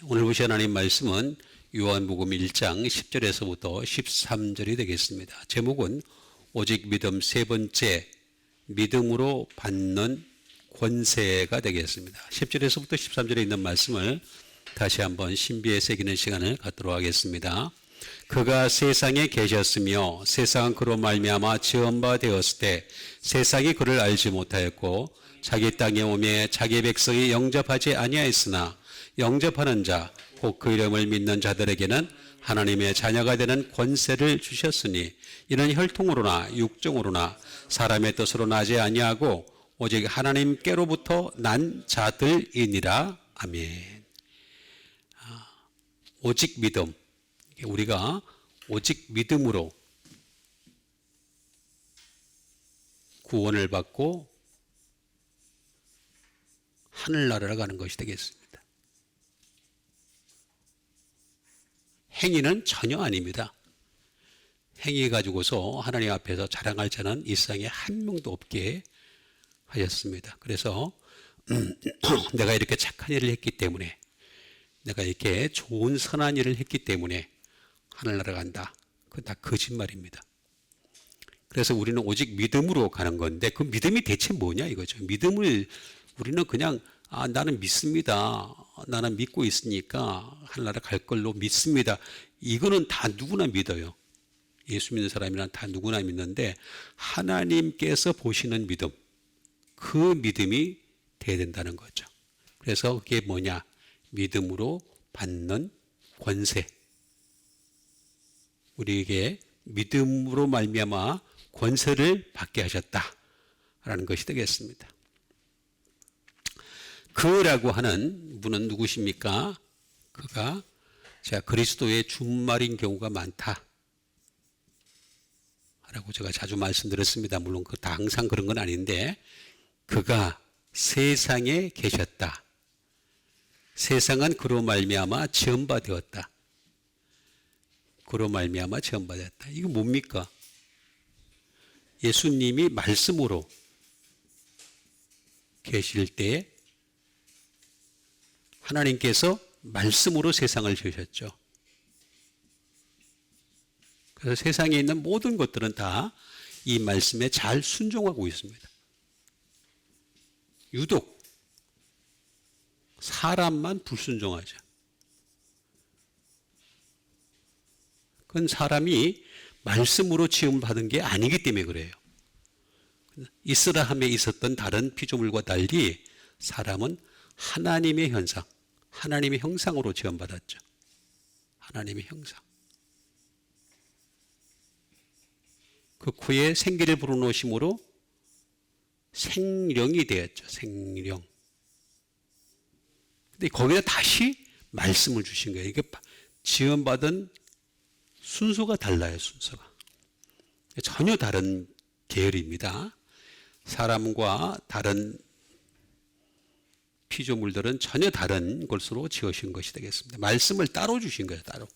오늘 보실 하나님 말씀은 요한복음 1장 10절에서부터 13절이 되겠습니다. 제목은 오직 믿음 세 번째, 믿음으로 받는 권세가 되겠습니다. 10절에서부터 13절에 있는 말씀을 다시 한번 신비에 새기는 시간을 갖도록 하겠습니다. 그가 세상에 계셨으며 세상은 그로 말미암아 지은 바 되었을 때 세상이 그를 알지 못하였고 자기 땅에 오매 자기 백성이 영접하지 아니하였으나 영접하는 자 곧 그 이름을 믿는 자들에게는 하나님의 자녀가 되는 권세를 주셨으니 이는 혈통으로나 육정으로나 사람의 뜻으로 나지 아니하고 오직 하나님께로부터 난 자들이니라. 아멘. 오직 믿음, 우리가 오직 믿음으로 구원을 받고 하늘나라를 가는 것이 되겠습니다. 행위는 전혀 아닙니다. 행위 가지고서 하나님 앞에서 자랑할 자는 이 세상에 한 명도 없게 하셨습니다. 그래서 내가 이렇게 착한 일을 했기 때문에, 내가 이렇게 좋은 선한 일을 했기 때문에 하늘나라 간다. 그건 다 거짓말입니다. 그래서 우리는 오직 믿음으로 가는 건데 그 믿음이 대체 뭐냐 이거죠. 믿음을 우리는 그냥 나는 믿습니다. 나는 믿고 있으니까 하늘나라 갈 걸로 믿습니다. 이거는 다 누구나 믿어요. 예수 믿는 사람이란 다 누구나 믿는데 하나님께서 보시는 믿음, 그 믿음이 돼야 된다는 거죠. 그래서 그게 뭐냐? 믿음으로 받는 권세. 우리에게 믿음으로 말미암아 권세를 받게 하셨다라는 것이 되겠습니다. 그라고 하는 분은 누구십니까? 그가 그리스도의 준말인 경우가 많다 라고 제가 자주 말씀드렸습니다. 물론 다 항상 그런 건 아닌데, 그가 세상에 계셨다. 세상은 그로 말미암아 지은 바 되었다. 그로 말미암아 지은 바 되었다. 이거 뭡니까? 예수님이 말씀으로 계실 때에 하나님께서 말씀으로 세상을 지으셨죠. 그래서 세상에 있는 모든 것들은 다 이 말씀에 잘 순종하고 있습니다. 유독 사람만 불순종하죠. 그건 사람이 말씀으로 지음받은 게 아니기 때문에 그래요. 이스라함에 있었던 다른 피조물과 달리 사람은 하나님의 현상, 하나님의 형상으로 지음받았죠. 하나님의 형상. 그 후에 생기를 불어넣으심으로 생령이 되었죠. 생령. 근데 거기다 다시 말씀을 주신 거예요. 이게 지음받은 순서가 달라요. 순서가. 전혀 다른 계열입니다. 사람과 다른 피조물들은 전혀 다른 것으로 지으신 것이 되겠습니다. 말씀을 따로 주신 거예요. 따로.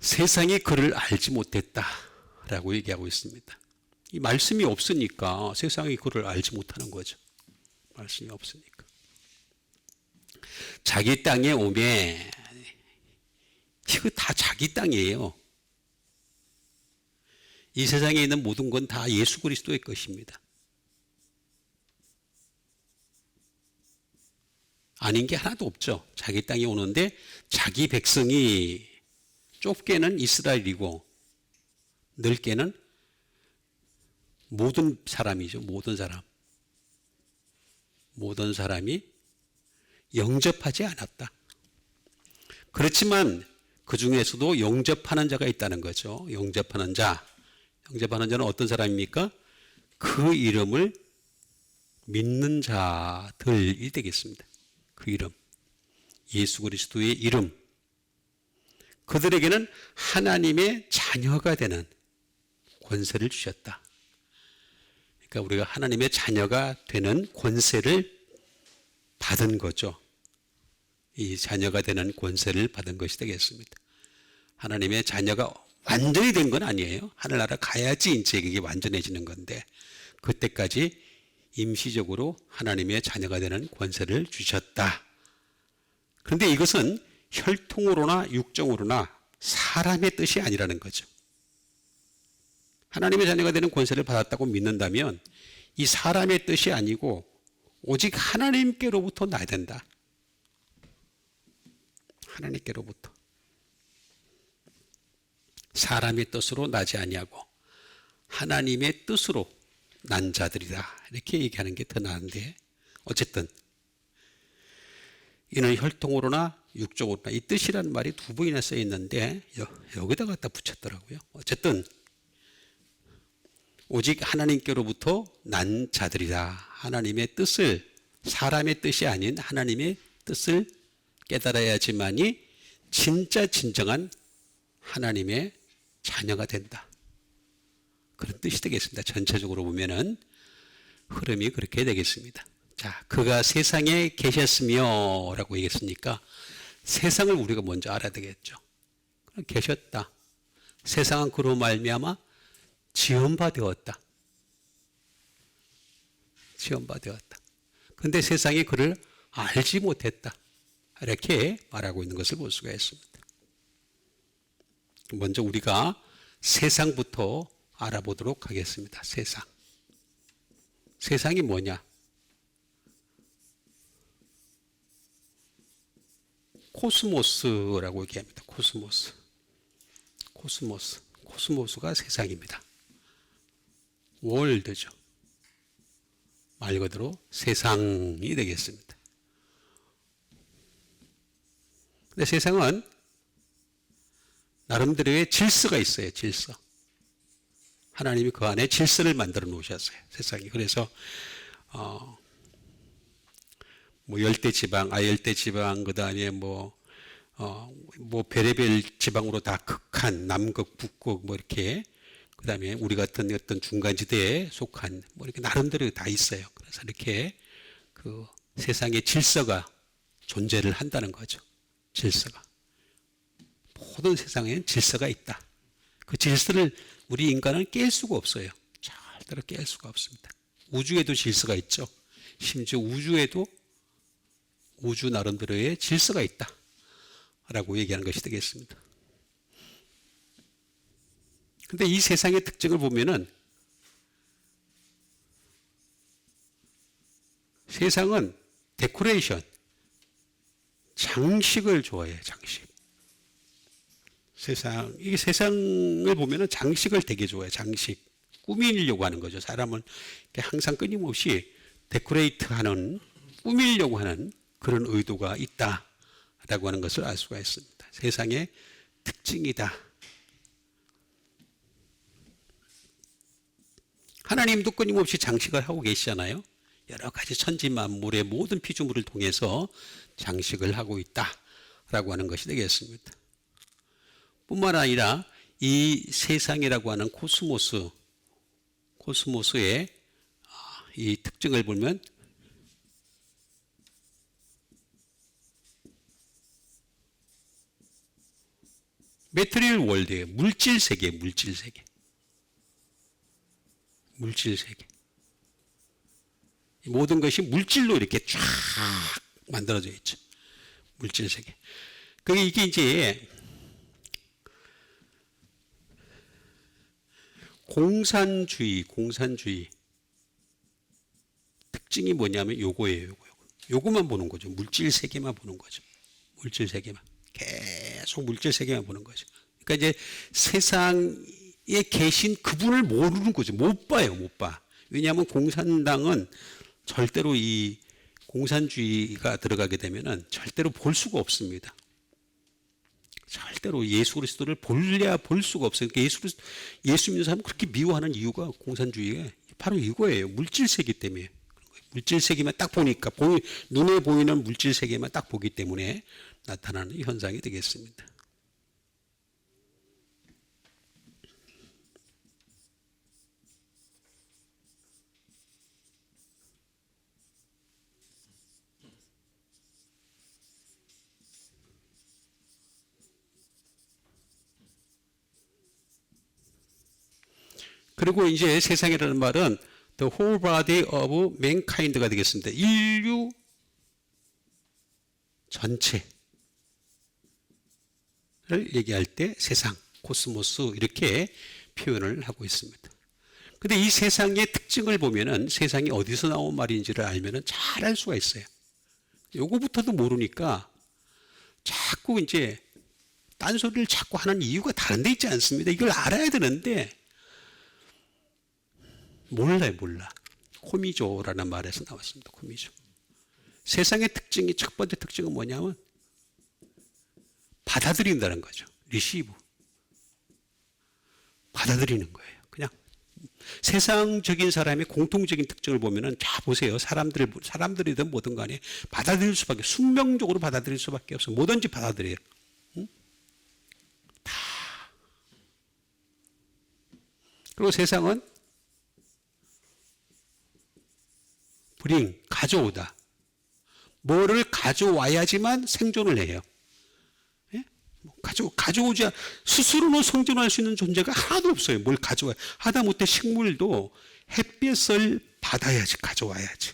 세상이 그를 알지 못했다라고 얘기하고 있습니다. 이 말씀이 없으니까 세상이 그를 알지 못하는 거죠. 말씀이 없으니까. 자기 땅에 오매, 이거 다 자기 땅이에요. 이 세상에 있는 모든 건 다 예수 그리스도의 것입니다. 아닌 게 하나도 없죠. 자기 땅에 오는데 자기 백성이 좁게는 이스라엘이고 넓게는 모든 사람이죠. 모든 사람. 모든 사람이 영접하지 않았다. 그렇지만 그 중에서도 영접하는 자가 있다는 거죠. 영접하는 자. 영접하는 자는 어떤 사람입니까? 그 이름을 믿는 자들이 되겠습니다. 그 이름. 예수 그리스도의 이름. 그들에게는 하나님의 자녀가 되는 권세를 주셨다. 그러니까 우리가 하나님의 자녀가 되는 권세를 받은 거죠. 이 자녀가 되는 권세를 받은 것이 되겠습니다. 하나님의 자녀가 완전히 된 건 아니에요. 하늘나라 가야지 이제 그게 완전해지는 건데, 그때까지 임시적으로 하나님의 자녀가 되는 권세를 주셨다. 그런데 이것은 혈통으로나 육정으로나 사람의 뜻이 아니라는 거죠. 하나님의 자녀가 되는 권세를 받았다고 믿는다면 이 사람의 뜻이 아니고 오직 하나님께로부터 나야 된다. 하나님께로부터. 사람의 뜻으로 나지 아니하고 하나님의 뜻으로 난 자들이다. 이렇게 얘기하는 게 더 나은데 어쨌든 이는 혈통으로나 육적으로나 이 뜻이라는 말이 두 번이나 써 있는데 여기다 갖다 붙였더라고요. 어쨌든 오직 하나님께로부터 난 자들이다. 하나님의 뜻을 사람의 뜻이 아닌 하나님의 뜻을 깨달아야지만이 진짜 진정한 하나님의 자녀가 된다. 그런 뜻이 되겠습니다. 전체적으로 보면은 흐름이 그렇게 되겠습니다. 자, 그가 세상에 계셨으며 라고 얘기했으니까 세상을 우리가 먼저 알아야 되겠죠. 계셨다. 세상은 그로 말미암아 지음바 되었다. 지음바 되었다. 근데 세상이 그를 알지 못했다. 이렇게 말하고 있는 것을 볼 수가 있습니다. 먼저 우리가 세상부터 알아보도록 하겠습니다. 세상. 세상이 뭐냐? 코스모스라고 얘기합니다. 코스모스. 코스모스가 세상입니다. 월드죠. 말 그대로 세상이 되겠습니다. 근데 세상은 나름대로의 질서가 있어요. 질서. 하나님이 그 안에 질서를 만들어 놓으셨어요. 세상이. 그래서 뭐 열대지방, 아열대지방, 그 다음에 뭐 별의별 지방으로 다 극한, 남극, 북극, 뭐 이렇게, 그 다음에 우리 같은 어떤 중간지대에 속한, 뭐 이렇게 나름대로 다 있어요. 그래서 이렇게 그 세상의 질서가 존재를 한다는 거죠. 질서가. 모든 세상에는 질서가 있다. 그 질서를 우리 인간은 깰 수가 없어요. 절대로 깰 수가 없습니다. 우주에도 질서가 있죠. 심지어 우주에도 우주 나름대로의 질서가 있다. 라고 얘기하는 것이 되겠습니다. 근데 이 세상의 특징을 보면은 세상은 데코레이션, 장식을 좋아해요. 장식. 이게 세상을 보면은 장식을 되게 좋아해요. 장식. 꾸미려고 하는 거죠. 사람은 항상 끊임없이 데코레이트 하는, 꾸미려고 하는 그런 의도가 있다라고 하는 것을 알 수가 있습니다. 세상의 특징이다. 하나님도 끊임없이 장식을 하고 계시잖아요. 여러 가지 천지 만물의 모든 피조물을 통해서 장식을 하고 있다라고 하는 것이 되겠습니다. 뿐만 아니라 이 세상이라고 하는 코스모스의 이 특징을 보면 매트리얼 월드예요. 물질 세계. 모든 것이 물질로 이렇게 쫙 만들어져 있죠. 물질 세계. 이게 이제 공산주의 특징이 뭐냐면 요거예요. 요거만 보는 거죠. 물질 세계만 보는 거죠. 물질 세계만. 계속 물질 세계만 보는 거죠. 그러니까 이제 세상에 계신 그분을 모르는 거죠. 못 봐요. 못 봐. 왜냐하면 공산당은 절대로 이 공산주의가 들어가게 되면은 절대로 볼 수가 없습니다. 절대로 예수 그리스도를 볼 수가 없어요. 그러니까 예수 믿는 사람을 그렇게 미워하는 이유가 공산주의에 바로 이거예요. 물질 세계 때문에. 물질 세계만 딱 보니까 눈에 보이는 물질 세계만 딱 보기 때문에 나타나는 현상이 되겠습니다. 그리고 이제 세상이라는 말은 the whole body of mankind가 되겠습니다. 인류 전체를 얘기할 때 세상, 코스모스 이렇게 표현을 하고 있습니다. 근데 이 세상의 특징을 보면은 세상이 어디서 나온 말인지를 알면은 잘 알 수가 있어요. 요거부터도 모르니까 자꾸 이제 딴소리를 자꾸 하는 이유가 다른 데 있지 않습니다. 이걸 알아야 되는데 몰라요. 코미조라는 말에서 나왔습니다. 코미조. 세상의 특징이 첫 번째 특징은 뭐냐면 받아들인다는 거죠. 리시브. 받아들이는 거예요. 그냥 세상적인 사람의 공통적인 특징을 보면은 다 보세요. 사람들이든 뭐든 간에 받아들일 수밖에, 숙명적으로 받아들일 수밖에 없어요. 뭐든지 받아들여요. 응? 다. 그리고 세상은 가져오다. 뭐를 가져와야지만 생존을 해요. 예? 가져오지 스스로는 생존할 수 있는 존재가 하나도 없어요. 뭘 가져와야. 하다못해 식물도 햇빛을 받아야지, 가져와야지.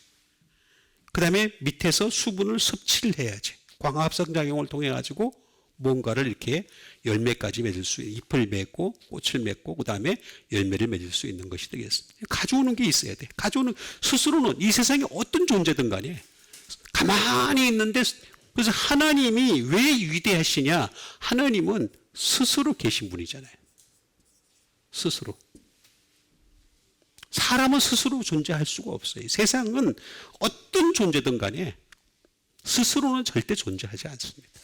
그 다음에 밑에서 수분을 섭취를 해야지. 광합성 작용을 통해 가지고 뭔가를 이렇게 열매까지 맺을 수, 잎을 맺고 꽃을 맺고 그 다음에 열매를 맺을 수 있는 것이 되겠습니다. 가져오는 게 있어야 돼. 스스로는 이 세상에 어떤 존재든 간에 가만히 있는데, 그래서 하나님이 왜 위대하시냐? 하나님은 스스로 계신 분이잖아요. 스스로. 사람은 스스로 존재할 수가 없어요. 세상은 어떤 존재든 간에 스스로는 절대 존재하지 않습니다.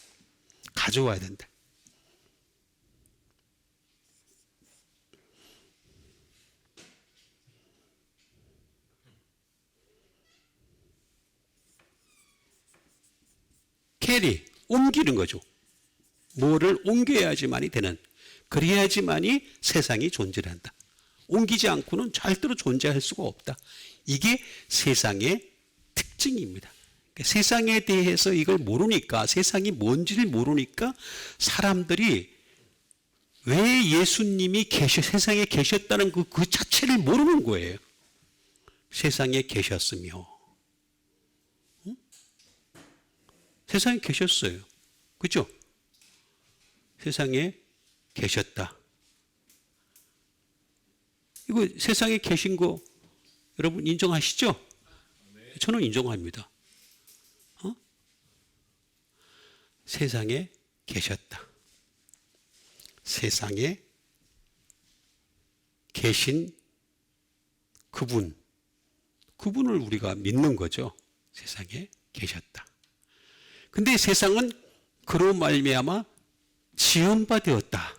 가져와야 된다. 캐리, 옮기는 거죠. 뭐를 옮겨야지만이 되는, 그래야지만이 세상이 존재를 한다. 옮기지 않고는 절대로 존재할 수가 없다. 이게 세상의 특징입니다. 그러니까 세상에 대해서 이걸 모르니까, 세상이 뭔지를 모르니까 사람들이 왜 예수님이 세상에 계셨다는 그 자체를 모르는 거예요. 세상에 계셨으며. 세상에 계셨어요. 그죠? 세상에 계셨다. 이거 세상에 계신 거 여러분 인정하시죠? 저는 인정합니다. 세상에 계셨다. 세상에 계신 그분을 우리가 믿는 거죠. 세상에 계셨다. 근데 세상은 그로 말미암아 지은 바 되었다.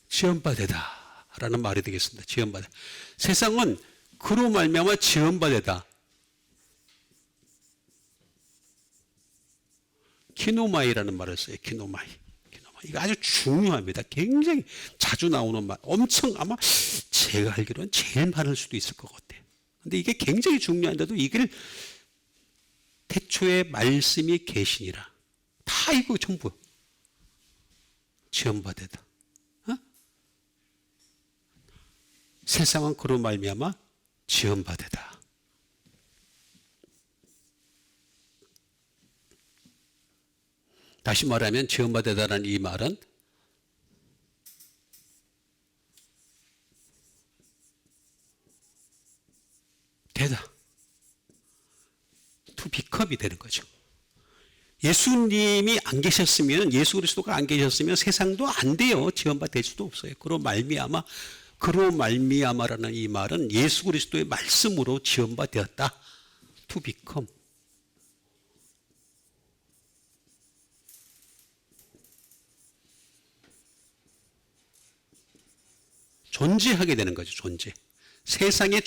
지은 바 되다라는 말이 되겠습니다. 지은 바 되다. 세상은 그로 말미암아 지은 바 되다. 키노마이라는 말을 써요. 키노마이. 이거 아주 중요합니다. 굉장히 자주 나오는 말. 엄청 아마 제가 알기로는 제일 많을 수도 있을 것 같아요. 근데 이게 굉장히 중요한데도 이걸 태초에 말씀이 계시니라. 다 이거 전부 지연받으다. 세상은 그로 말미암아 지연받으다. 다시 말하면 지연받으다라는 이 말은 되다. to become이 되는 거죠. 예수님이 안 계셨으면, 예수 그리스도가 안 계셨으면 세상도 안 돼요. 지원받 될 수도 없어요. 그로 말미암아라는 이 말은 예수 그리스도의 말씀으로 지원받 되었다. to become. 존재하게 되는 거죠. 존재. 세상의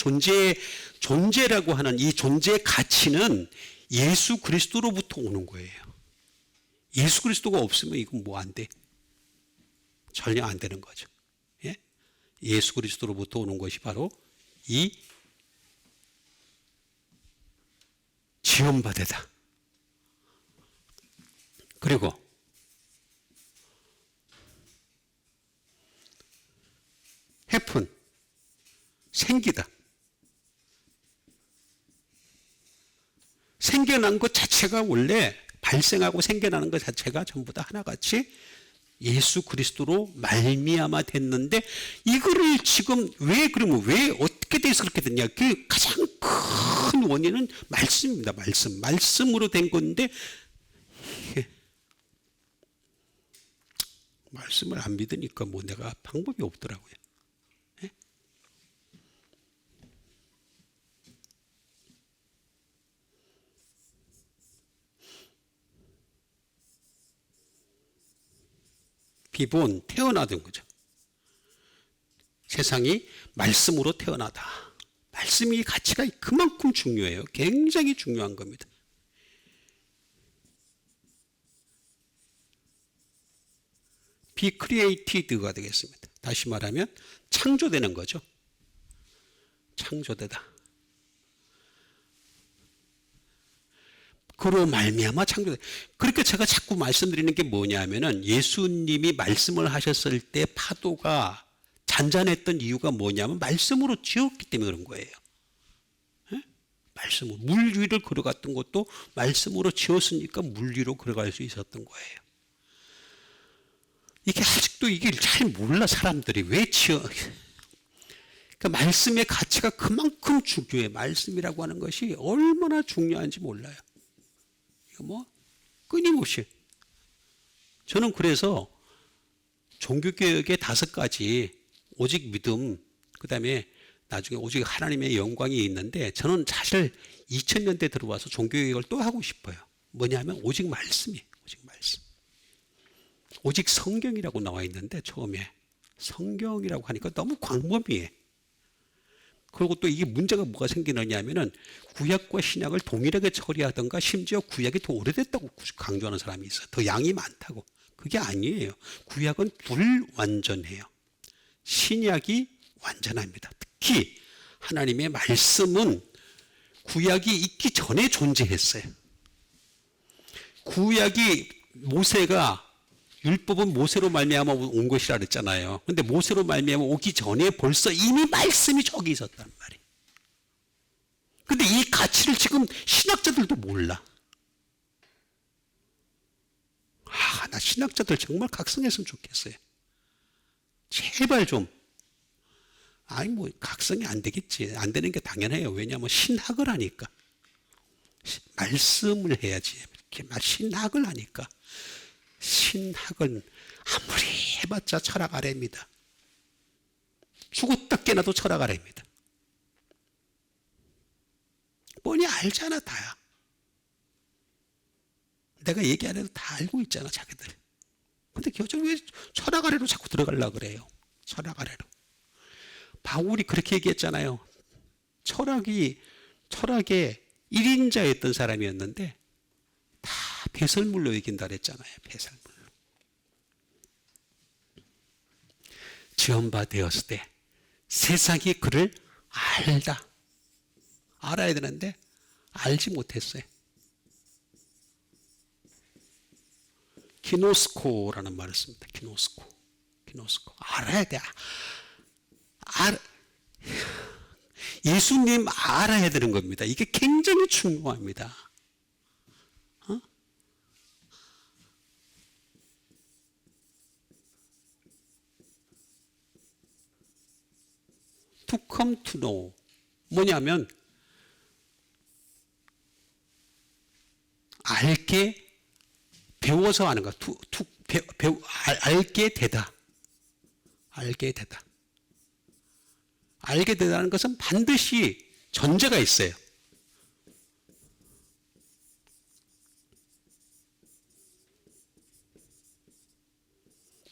존재라고 하는 이 존재의 가치는 예수 그리스도로부터 오는 거예요. 예수 그리스도가 없으면 이건 뭐 안 돼? 전혀 안 되는 거죠. 예? 예수 그리스도로부터 오는 것이 바로 이 지원받으다. 그리고 happen, 생기다. 생겨난 것 자체가 원래 발생하고 생겨나는 것 자체가 전부 다 하나같이 예수 그리스도로 말미암아 됐는데 이거를 지금 왜 어떻게 돼서 그렇게 됐냐? 그 가장 큰 원인은 말씀입니다. 말씀으로 된 건데 말씀을 안 믿으니까 뭐 내가 방법이 없더라고요. 예? 비본 태어나던 거죠. 세상이 말씀으로 태어나다. 말씀이 가치가 그만큼 중요해요. 굉장히 중요한 겁니다. be created가 되겠습니다. 다시 말하면 창조되는 거죠. 창조되다. 그로 말미암아 창조되다. 그러니까 제가 자꾸 말씀드리는 게 뭐냐면은 예수님이 말씀을 하셨을 때 파도가 잔잔했던 이유가 뭐냐면 말씀으로 지었기 때문에 그런 거예요. 네? 말씀으로. 물 위를 걸어갔던 것도 말씀으로 지었으니까 물 위로 걸어갈 수 있었던 거예요. 이게 아직도 이게 잘 몰라 사람들이 왜 지어. 그러니까 말씀의 가치가 그만큼 중요해. 말씀이라고 하는 것이 얼마나 중요한지 몰라요. 이거 뭐 끊임없이. 저는 그래서 종교개혁의 5가지 오직 믿음, 그 다음에 나중에 오직 하나님의 영광이 있는데 저는 사실 2000년대 들어와서 종교개혁을 또 하고 싶어요. 뭐냐면 오직 말씀이에요. 오직 말씀. 오직 성경이라고 나와 있는데 처음에 성경이라고 하니까 너무 광범위해. 그리고 또 이게 문제가 뭐가 생기느냐 하면은 구약과 신약을 동일하게 처리하던가 심지어 구약이 더 오래됐다고 강조하는 사람이 있어요. 더 양이 많다고. 그게 아니에요. 구약은 불완전해요. 신약이 완전합니다. 특히 하나님의 말씀은 구약이 있기 전에 존재했어요. 구약이 모세가 율법은 모세로 말미암아 온 것이라 그랬잖아요. 근데 모세로 말미암아 오기 전에 벌써 이미 말씀이 저기 있었단 말이에요. 근데 이 가치를 지금 신학자들도 몰라. 나 신학자들 정말 각성했으면 좋겠어요. 제발 좀. 아니 뭐 각성이 안 되겠지. 안 되는 게 당연해요. 왜냐하면 신학을 하니까. 말씀을 해야지. 이렇게 신학을 하니까. 신학은 아무리 해봤자 철학 아래입니다. 죽었다 깨나도 철학 아래입니다. 뻔히 알잖아 다야. 내가 얘기 안 해도 다 알고 있잖아 자기들. 근데 왜 철학 아래로 자꾸 들어가려고 그래요. 철학 아래로. 바울이 그렇게 얘기했잖아요. 철학의 1인자였던 사람이었는데 다 배설물로 이긴다 그랬잖아요. 배설물로. 지은 바 되었을 때 세상이 그를 알아야 되는데 알지 못했어요. 기노스코라는 말을 씁니다. 기노스코. 알아야 돼. 예수님 알아야 되는 겁니다. 이게 굉장히 중요합니다. To come to know. 뭐냐면 알게 배워서 하는 거. 알게 되다. 알게 되다는 것은 반드시 전제가 있어요.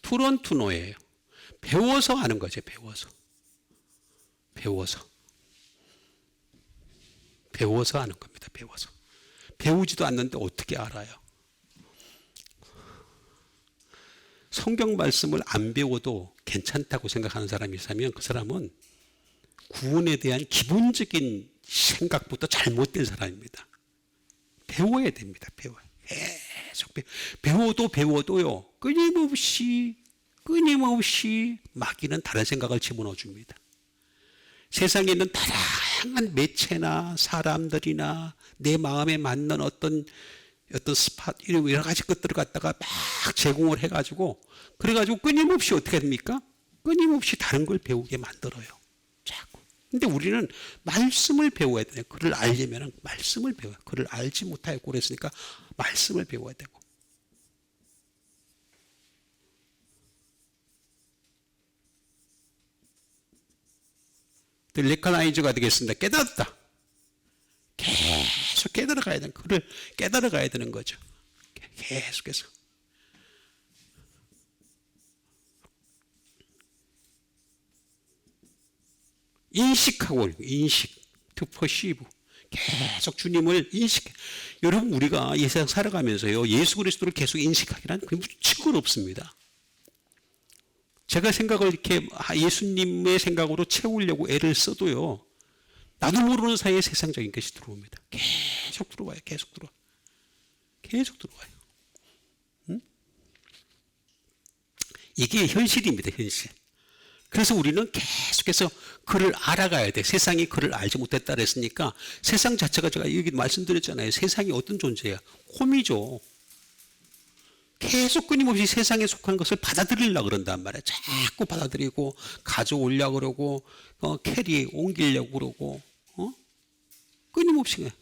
투런 투노예요. 배워서 하는 거죠. 배워서 하는 겁니다. 배우지도 않는데 어떻게 알아요? 성경 말씀을 안 배워도 괜찮다고 생각하는 사람이 있으면 그 사람은 구원에 대한 기본적인 생각부터 잘못된 사람입니다. 배워야 됩니다. 계속 배워도요. 끊임없이 끊임없이 마귀는 다른 생각을 집어넣어 줍니다. 세상에 있는 다양한 매체나 사람들이나 내 마음에 맞는 어떤 스팟, 이런 여러 가지 것들을 갖다가 막 제공을 해가지고, 그래가지고 끊임없이 어떻게 됩니까? 끊임없이 다른 걸 배우게 만들어요. 자꾸. 근데 우리는 말씀을 배워야 돼요. 그를 알려면 말씀을 배워요. 그를 알지 못하였고 그랬으니까 말씀을 배워야 되고. 레커나이즈가 되겠습니다. 깨닫다. 계속 깨달아가야 되는, 그를 깨달아가야 되는 거죠. 계속해서. 인식하고, 인식, to perceive. 계속 주님을 인식해. 여러분, 우리가 이 세상 살아가면서요, 예수 그리스도를 계속 인식하기란 그게 무척 어렵습니다. 제가 생각을 이렇게 예수님의 생각으로 채우려고 애를 써도요, 나도 모르는 사이에 세상적인 것이 들어옵니다. 계속 들어와요. 계속 들어와요. 계속 들어와요. 응? 이게 현실입니다. 현실. 그래서 우리는 계속해서 그를 알아가야 돼. 세상이 그를 알지 못했다 그랬으니까 세상 자체가, 제가 여기 말씀드렸잖아요. 세상이 어떤 존재야? 홈이죠. 계속 끊임없이 세상에 속한 것을 받아들이려고 그런단 말이야. 자꾸 받아들이고 가져오려고 그러고 캐리 옮기려고 그러고 끊임없이.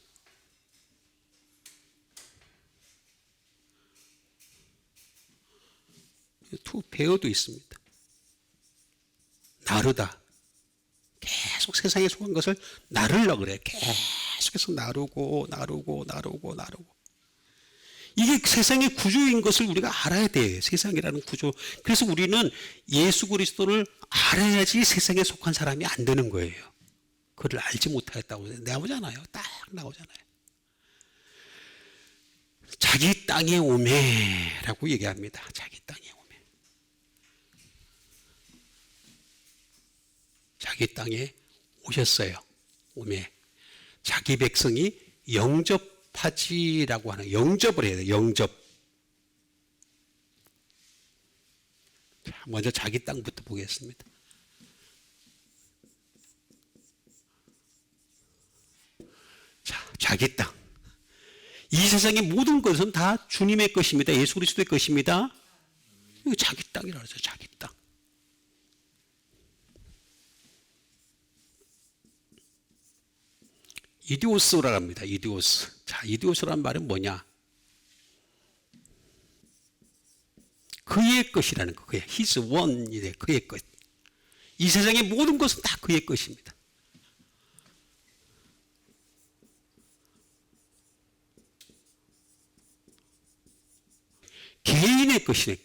투 배어도 있습니다. 나르다. 계속 세상에 속한 것을 나르려고 그래. 계속해서 나르고. 이게 세상의 구조인 것을 우리가 알아야 돼. 세상이라는 구조. 그래서 우리는 예수 그리스도를 알아야지 세상에 속한 사람이 안 되는 거예요. 그를 알지 못하였다고 나오잖아요. 딱 나오잖아요. 자기 땅에 오매라고 얘기합니다. 자기 땅에 오매. 자기 땅에 오셨어요. 오매. 자기 백성이 영접하지라고 하는, 영접을 해야 돼요. 영접. 자, 먼저 자기 땅부터 보겠습니다. 자, 자기 땅. 이 세상의 모든 것은 다 주님의 것입니다. 예수 그리스도의 것입니다. 이거 자기 땅이라고 하죠. 자기 땅. 이디오스라고 합니다. 이디오스. 자, 이디오스란 말은 뭐냐? 그의 것이라는 거. 그의 his one이래. 그의 것. 이 세상의 모든 것은 다 그의 것입니다. 개인의 것이네.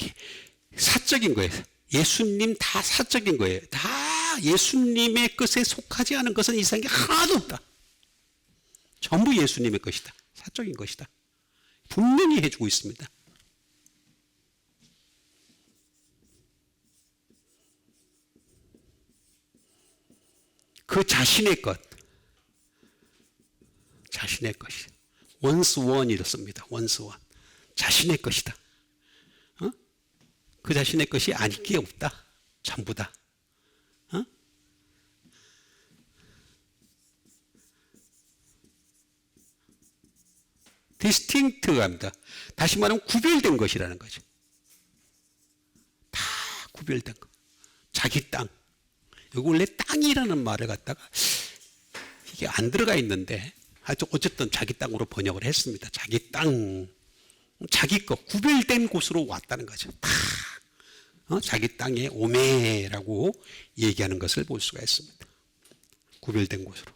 사적인 거예요. 예수님 다 사적인 거예요. 다 예수님의 것에 속하지 않은 것은 이 세상에 하나도 없다. 전부 예수님의 것이다. 사적인 것이다. 분명히 해주고 있습니다. 그 자신의 것. 자신의 것이. once one이렇습니다. once one. 자신의 것이다. 그 자신의 것이 아닐 게 없다. 전부 다. 디스팅트가 합니다. 다시 말하면 구별된 것이라는 거죠. 다 구별된 것. 자기 땅. 여기 원래 땅이라는 말을 갖다가 이게 안 들어가 있는데 하여튼 어쨌든 자기 땅으로 번역을 했습니다. 자기 땅. 자기 것, 구별된 곳으로 왔다는 거죠. 다 자기 땅에 오메라고 얘기하는 것을 볼 수가 있습니다. 구별된 곳으로.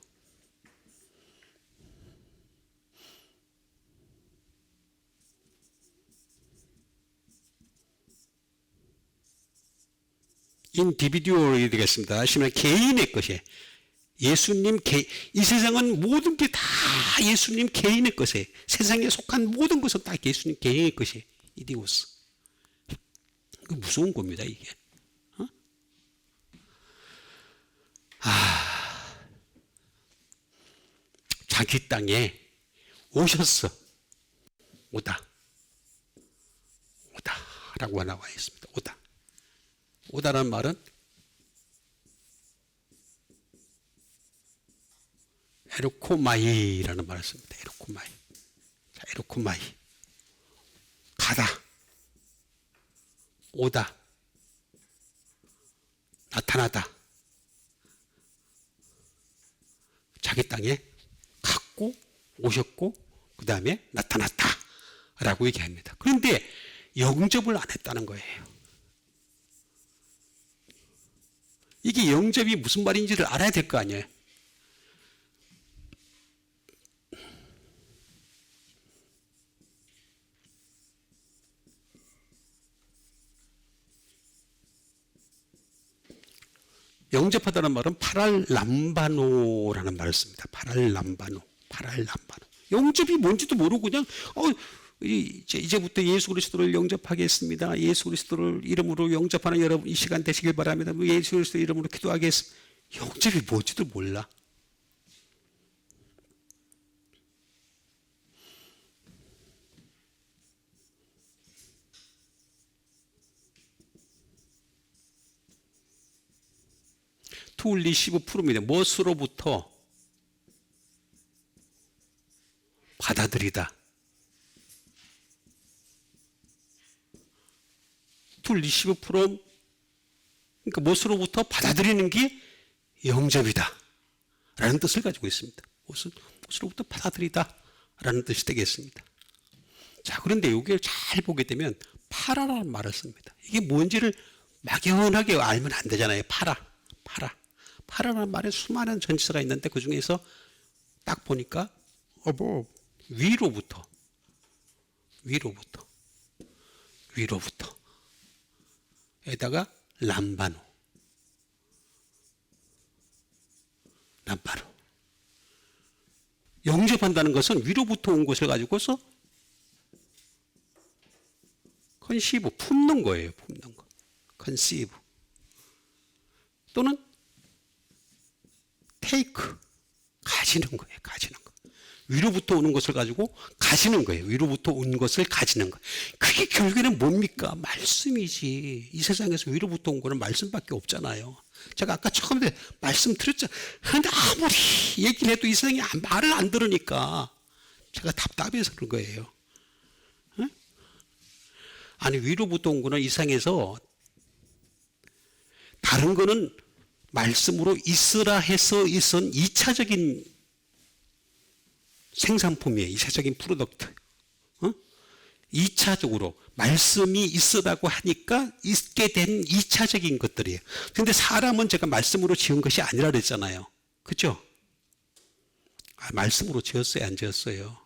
인디비듀얼이 되겠습니다. 다시 말해 개인의 것이에요. 예수님 이 세상은 모든 게 다 예수님 개인의 것이에요. 세상에 속한 모든 것은 다 예수님 개인의 것이에요. 이디오스. 무서운 겁니다, 이게. 자기 땅에 오셨어. 오다. 오다라고 나와 있습니다. 오다. 오다라는 말은 에르코마이라는 말을 씁니다. 에르코마이. 자, 에르코마이. 가다. 오다. 나타나다. 자기 땅에 갔고 오셨고 그 다음에 나타났다 라고 얘기합니다. 그런데 영접을 안 했다는 거예요. 이게 영접이 무슨 말인지를 알아야 될 거 아니에요. 영접하다는 말은 파랄람바노라는 말을 씁니다. 파랄람바노. 영접이 뭔지도 모르고 그냥 이제부터 예수 그리스도를 영접하겠습니다. 예수 그리스도를 이름으로 영접하는 여러분 이 시간 되시길 바랍니다. 예수 그리스도 이름으로 기도하겠습니다. 영접이 뭔지도 몰라. to receive from이다. 무엇으로부터 받아들이다. to receive from 그러니까 무엇으로부터 받아들이는 게 영접이다 라는 뜻을 가지고 있습니다. 무엇으로부터 받아들이다 라는 뜻이 되겠습니다. 자, 그런데 여기를 잘 보게 되면 파라라는 말을 씁니다. 이게 뭔지를 막연하게 알면 안 되잖아요. 파라라는 말에 수많은 전치사가 있는데 그 중에서 딱 보니까 위로부터 에다가 람바노 영접한다는 것은 위로부터 온 것을 가지고서 컨시브 품는 거예요. 컨시브 또는 테이크 가지는 거예요. 위로부터 오는 것을 가지고 가지는 거예요. 위로부터 온 것을 가지는 거예요. 그게 결국에는 뭡니까? 말씀이지. 이 세상에서 위로부터 온 거는 말씀밖에 없잖아요. 제가 아까 처음에 말씀 드렸잖아요. 그런데 아무리 얘기를 해도 이 세상에 말을 안 들으니까 제가 답답해서 그런 거예요. 응? 아니 위로부터 온 거는 이 세상에서 다른 거는 말씀으로 있으라 해서 있은 2차적인 생산품이에요. 2차적인 프로덕트. 2차적으로 말씀이 있으라고 하니까 있게 된 2차적인 것들이에요. 그런데 사람은 제가 말씀으로 지은 것이 아니라 그랬잖아요. 그렇죠? 말씀으로 지었어요? 안 지었어요?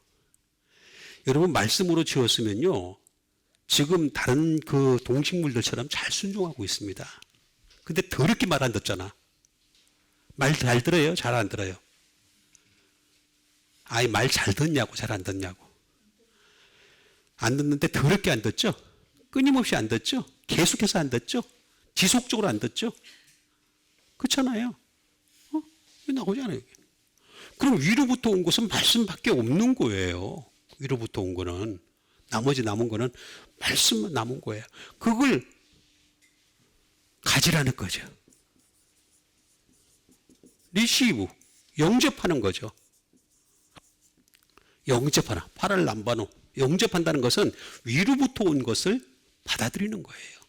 여러분 말씀으로 지었으면요. 지금 다른 그 동식물들처럼 잘 순종하고 있습니다. 근데 더럽게 말 안 듣잖아. 말 잘 들어요? 잘 안 들어요? 아이 말 잘 듣냐고 잘 안 듣냐고. 안 듣는데 더럽게 안 듣죠? 끊임없이 안 듣죠? 계속해서 안 듣죠? 지속적으로 안 듣죠? 그렇잖아요. 나오잖아요. 그럼 위로부터 온 것은 말씀밖에 없는 거예요. 위로부터 온 거는 나머지 남은 거는 말씀만 남은 거예요. 그걸 가지라는 거죠. 리시브 영접하는 거죠. 영접하나 파랄람바노 영접한다는 것은 위로부터 온 것을 받아들이는 거예요.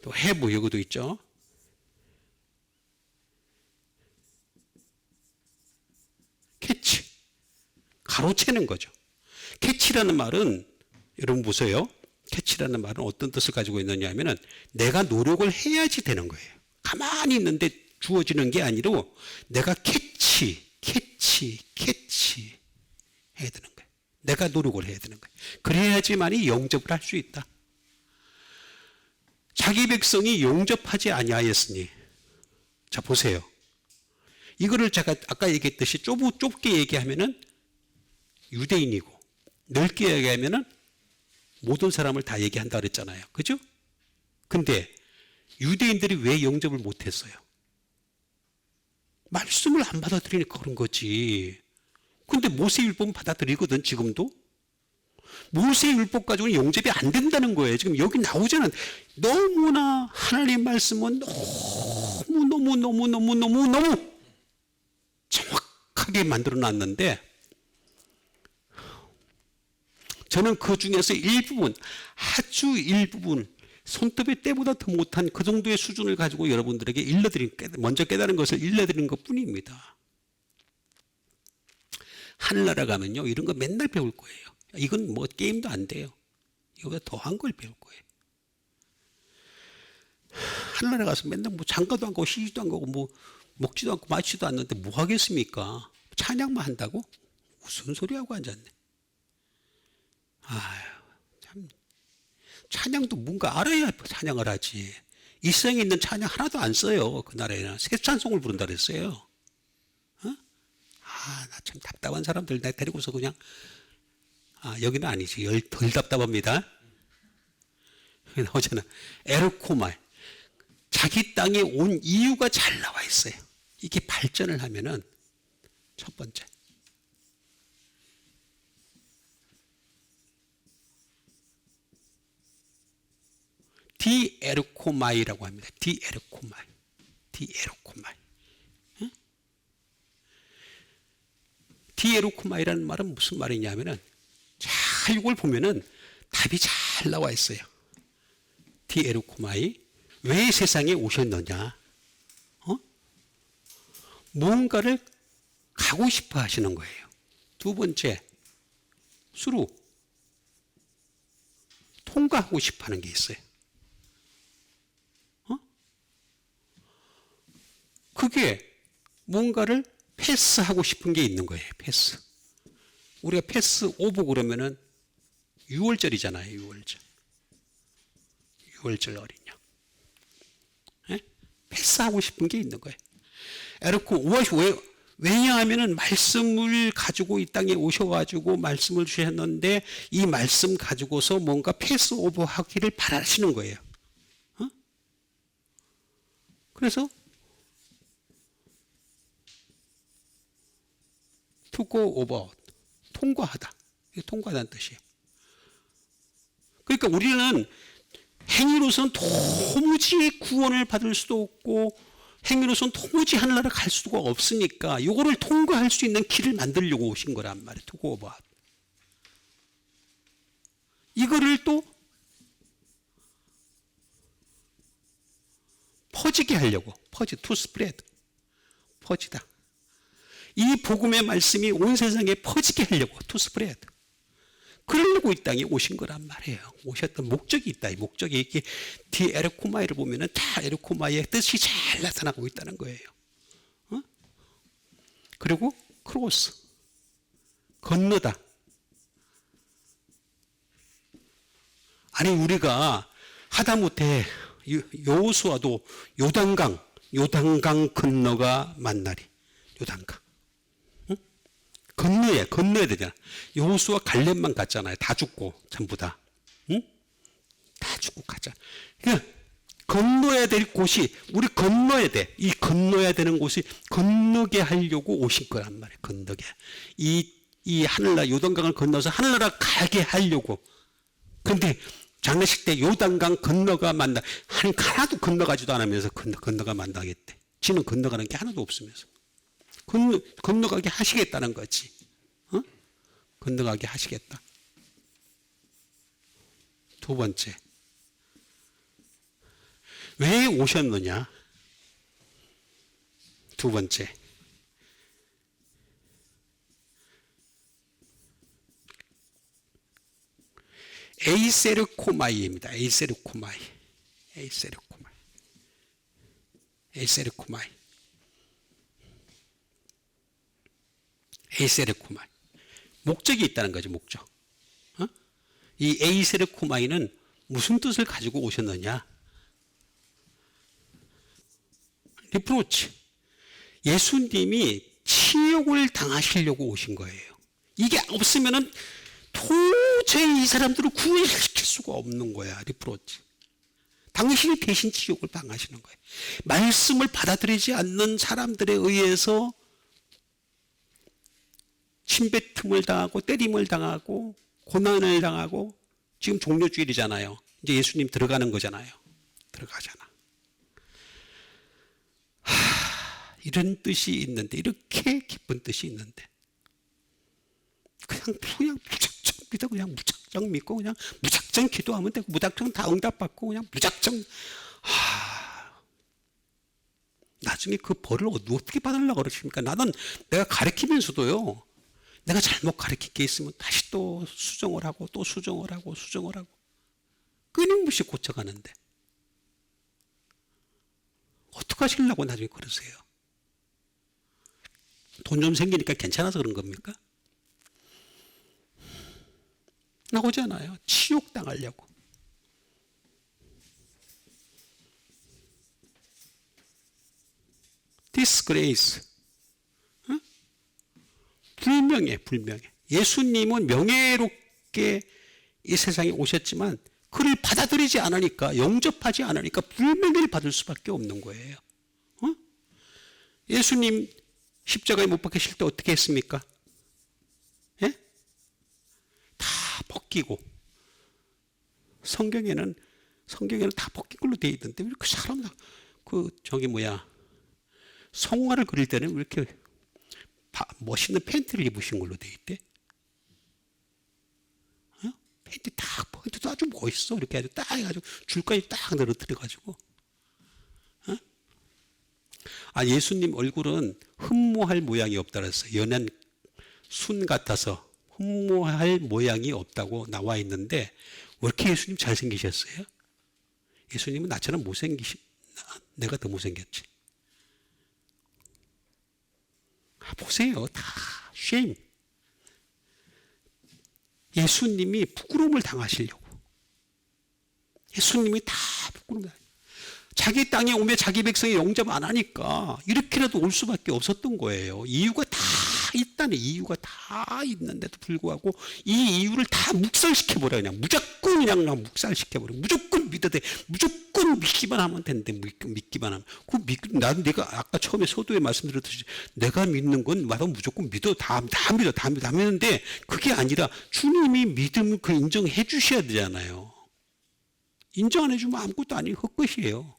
또 have 여기도 있죠. 캐치 가로채는 거죠. 캐치라는 말은 여러분 보세요. 캐치라는 말은 어떤 뜻을 가지고 있느냐 하면은 내가 노력을 해야지 되는 거예요. 가만히 있는데 주어지는 게 아니라 내가 캐치 해야 되는 거예요. 내가 노력을 해야 되는 거예요. 그래야지만이 영접을 할 수 있다. 자기 백성이 영접하지 아니하였으니 자 보세요. 이거를 제가 아까 얘기했듯이 좁게 얘기하면은 유대인이고 넓게 얘기하면은 모든 사람을 다 얘기한다 그랬잖아요. 그죠? 근데 유대인들이 왜 영접을 못했어요? 말씀을 안 받아들이니까 그런 거지. 근데 모세율법은 받아들이거든 지금도. 모세의 율법 가지고는 영접이 안 된다는 거예요. 지금 여기 나오잖아요. 너무나 하나님 말씀은 너무 정확하게 만들어 놨는데, 저는 그 중에서 일부분, 아주 일부분, 손톱의 때보다 더 못한 그 정도의 수준을 가지고 여러분들에게 먼저 깨달은 것을 일러드리는 것 뿐입니다. 하늘나라 가면요, 이런 거 맨날 배울 거예요. 이건 뭐 게임도 안 돼요. 이거보다 더한 걸 배울 거예요. 하늘나라 가서 맨날 뭐 장가도 안 가고 시집도 안 가고 뭐 먹지도 않고 마시지도 않는데 뭐 하겠습니까? 찬양만 한다고? 무슨 소리 하고 앉았네. 아유, 참. 찬양도 뭔가 알아야 찬양을 하지. 일상에 있는 찬양 하나도 안 써요. 그 나라에는 새 찬송을 부른다 그랬어요. 어? 나 참 답답한 사람들 내가 데리고서 그냥, 여기는 아니지. 덜 답답합니다. 여기 나오잖아. 에르코말. 자기 땅에 온 이유가 잘 나와 있어요. 이게 발전을 하면은 첫 번째. 디에르코마이라고 합니다. 디에르코마이. 응? 디에르코마이라는 말은 무슨 말이냐면은, 잘 이걸 보면은 답이 잘 나와 있어요. 디에르코마이. 왜 세상에 오셨느냐? 뭔가를 가고 싶어 하시는 거예요. 두 번째, 수루. 통과하고 싶어 하는 게 있어요. 그게 뭔가를 패스하고 싶은 게 있는 거예요. 패스. 우리가 패스 오브 그러면은 6월절이잖아요. 6월절 어린 양. 패스하고 싶은 게 있는 거예요. 에르코 왜냐하면은 말씀을 가지고 이 땅에 오셔가지고 말씀을 주셨는데 이 말씀 가지고서 뭔가 패스 오브 하기를 바라시는 거예요. 그래서 to go over, 통과하다. 이게 통과하다는 뜻이에요. 그러니까 우리는 행위로서는 도무지 구원을 받을 수도 없고 행위로서는 도무지 하늘나라 갈 수가 없으니까 이거를 통과할 수 있는 길을 만들려고 오신 거란 말이에요. to go over. 이거를 또 퍼지게 하려고, to spread, 퍼지다. 이 복음의 말씀이 온 세상에 퍼지게 하려고, to spread. 그러려고 이 땅에 오신 거란 말이에요. 오셨던 목적이 있다. 이 목적이 이렇게 디에르코마이를 보면은 다 에르코마이의 뜻이 잘 나타나고 있다는 거예요. 그리고 크로스, 건너다. 아니 우리가 하다못해 여호수아도 요단강 건너가 만나리. 요단강. 건너야 되잖아. 여호수아 갈렙만 갔잖아요. 다 죽고 전부 다. 응? 다 죽고 가자. 그러니까 건너야 될 곳이 우리 건너야 돼. 이 건너야 되는 곳이 건너게 하려고 오신 거란 말이에요. 건너게. 이 하늘나라 요단강을 건너서 하늘나라 가게 하려고. 근데 장례식 때 요단강 건너가 만나 하나도 건너가지도 않으면서 건너가 만나겠대. 지는 건너가는 게 하나도 없으면서. 건너가게 하시겠다는 거지. 건너가게 하시겠다. 두 번째. 왜 오셨느냐? 두 번째. 에이세르코마이입니다. 에이세르코마이. 목적이 있다는 거죠. 목적. 이 에이세르코마이는 무슨 뜻을 가지고 오셨느냐? 리프로치. 예수님이 치욕을 당하시려고 오신 거예요. 이게 없으면은 도저히 이 사람들을 구원시킬 수가 없는 거야. 리프로치. 당신이 대신 치욕을 당하시는 거예요. 말씀을 받아들이지 않는 사람들에 의해서 침뱉음을 당하고 때림을 당하고 고난을 당하고 지금 종료주일이잖아요. 이제 예수님 들어가는 거잖아요. 들어가잖아. 이런 뜻이 있는데, 이렇게 기쁜 뜻이 있는데 그냥 무작정 믿어, 그냥 무작정 믿고 그냥 무작정 기도하면 되고 무작정 다 응답받고 그냥 무작정. 나중에 그 벌을 어떻게 받으려고 그러십니까? 나는 내가 가르치면서도요, 내가 잘못 가르칠 게 있으면 다시 또 수정을 하고 또 수정을 하고 끊임없이 고쳐가는데 어떡하시려고 나중에 그러세요? 돈 좀 생기니까 괜찮아서 그런 겁니까? 나오잖아요. 치욕당하려고. disgrace. 불명예. 예수님은 명예롭게 이 세상에 오셨지만 그를 받아들이지 않으니까, 영접하지 않으니까 불명예를 받을 수밖에 없는 거예요. 예수님 십자가에 못 박히실 때 어떻게 했습니까? 예? 다 벗기고, 성경에는 다 벗긴 걸로 되어 있던데 왜 그 사람, 성화를 그릴 때는 왜 이렇게 멋있는 팬티를 입으신 걸로 되어 있대? 팬티 딱 팬티도 아주 멋있어. 이렇게 아주 딱 해가지고 줄까지 딱 늘어뜨려가지고. 예수님 얼굴은 흠모할 모양이 없다 그랬어요. 연한 순 같아서 흠모할 모양이 없다고 나와 있는데 왜 이렇게 예수님 잘생기셨어요? 예수님은 나처럼 내가 더 못생겼지. 보세요. 다 shame. 예수님이 부끄러움을 당하시려고. 예수님이 다 부끄러움을 당하시려고. 자기 땅에 오면 자기 백성이 영접 안 하니까 이렇게라도 올 수밖에 없었던 거예요. 이유가 다 있다는, 이유가 다 있는데도 불구하고 이 이유를 다 묵살시켜버려. 그냥 무조건 그냥 묵살시켜버려. 무조건 믿어야 돼. 무조건 믿기만 하면 되는데, 믿기만 하면. 나는 내가 아까 처음에 서두에 말씀드렸듯이 내가 믿는 건 나도 무조건 믿어. 다 믿는데 그게 아니라 주님이 믿음을 그 인정해 주셔야 되잖아요. 인정 안 해주면 아무것도 아닌 헛것이에요.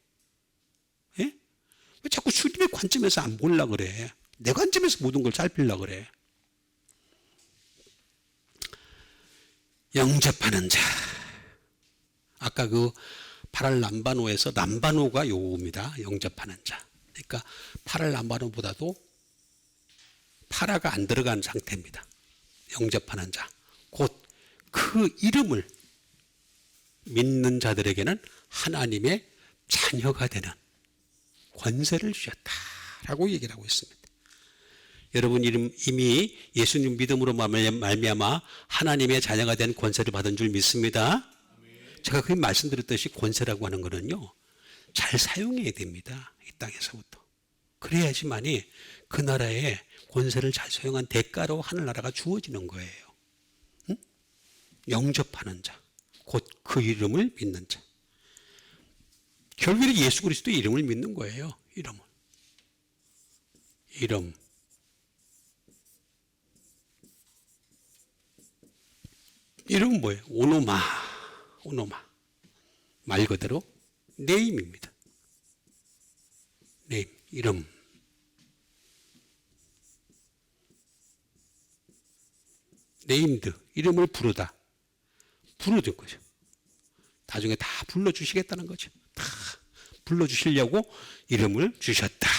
예? 왜 자꾸 주님의 관점에서 안 보려고 그래? 내 관점에서 모든 걸 살피려고 그래. 영접하는 자. 아까 그 파랄 남바노에서 남바노가 요겁니다. 영접하는 자. 그러니까 파랄 남바노보다도 파라가 안 들어간 상태입니다. 영접하는 자. 곧 그 이름을 믿는 자들에게는 하나님의 자녀가 되는 권세를 주셨다라고 얘기를 하고 있습니다. 여러분 이미 예수님 믿음으로 말미암아 하나님의 자녀가 된 권세를 받은 줄 믿습니다. 제가 그 말씀드렸듯이 권세라고 하는 것은요, 잘 사용해야 됩니다. 이 땅에서부터. 그래야지만이 그 나라의 권세를 잘 사용한 대가로 하늘나라가 주어지는 거예요. 응? 영접하는 자, 곧 그 이름을 믿는 자. 결국에 예수 그리스도의 이름을 믿는 거예요. 이름. 이름은 뭐예요? 오노마. 말 그대로 네임입니다. 네임, 이름. 네임드, 이름을 부르는 거죠. 나중에 다 불러주시겠다는 거죠. 다 불러주시려고 이름을 주셨다.